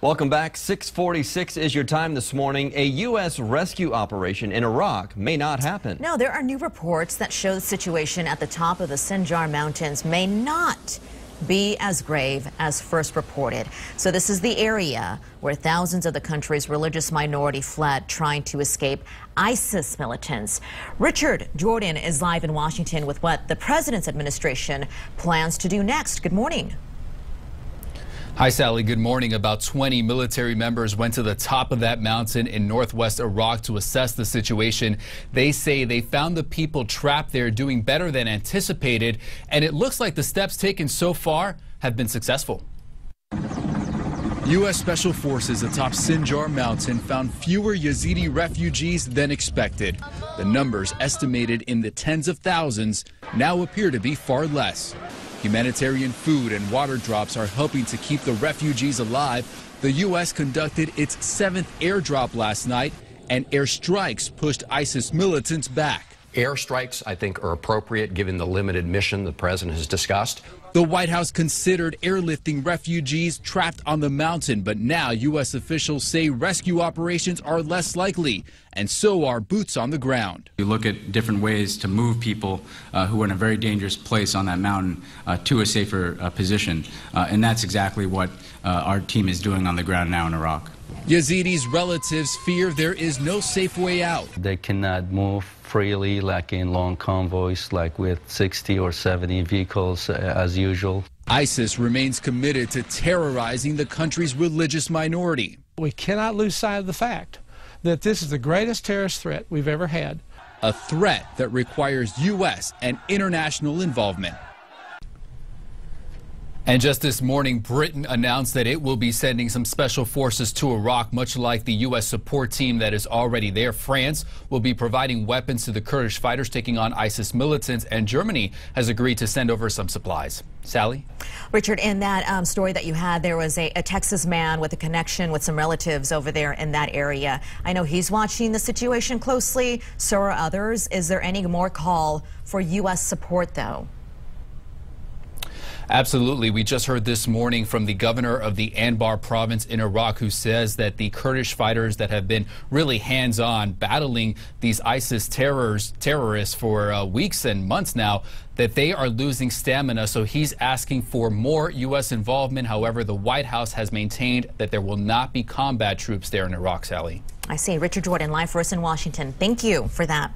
Welcome back. 6:46 is your time this morning. A U.S. rescue operation in Iraq may not happen. No, there are new reports that show the situation at the top of the Sinjar Mountains may not be as grave as first reported. So this is the area where thousands of the country's religious minority fled, trying to escape ISIS militants. Richard Jordan is live in Washington with what the president's administration plans to do next. Good morning. Hi, Sally. Good morning. About 20 military members went to the top of that mountain in northwest Iraq to assess the situation. They say they found the people trapped there doing better than anticipated, and it looks like the steps taken so far have been successful. U.S. Special Forces atop Sinjar Mountain found fewer Yazidi refugees than expected. The numbers, estimated in the tens of thousands, now appear to be far less. Humanitarian food and water drops are helping to keep the refugees alive. The U.S. conducted its 7th airdrop last night, and airstrikes pushed ISIS militants back. Airstrikes, I think, are appropriate given the limited mission the president has discussed. The White House considered airlifting refugees trapped on the mountain, but now U.S. officials say rescue operations are less likely, and so are boots on the ground. We look at different ways to move people who are in a very dangerous place on that mountain to a safer position, and that's exactly what our team is doing on the ground now in Iraq. Yazidis' relatives fear there is no safe way out. They cannot move freely like in long convoys, like with 60 or 70 vehicles as usual. ISIS remains committed to terrorizing the country's religious minority. We cannot lose sight of the fact that this is the greatest terrorist threat we've ever had. A threat that requires U.S. and international involvement. And just this morning, Britain announced that it will be sending some special forces to Iraq, much like the U.S. support team that is already there. France will be providing weapons to the Kurdish fighters taking on ISIS militants, and Germany has agreed to send over some supplies. Sally? Richard, in that story that you had, there was a Texas man with a connection with some relatives over there in that area. I know he's watching the situation closely. So are others. Is there any more call for U.S. support, though? Absolutely. We just heard this morning from the governor of the Anbar province in Iraq, who says that the Kurdish fighters that have been really hands-on battling these ISIS terrorists for weeks and months now, that they are losing stamina. So he's asking for more U.S. involvement. However, the White House has maintained that there will not be combat troops there in Iraq, Sally. I see. Richard Jordan, live for us in Washington. Thank you for that.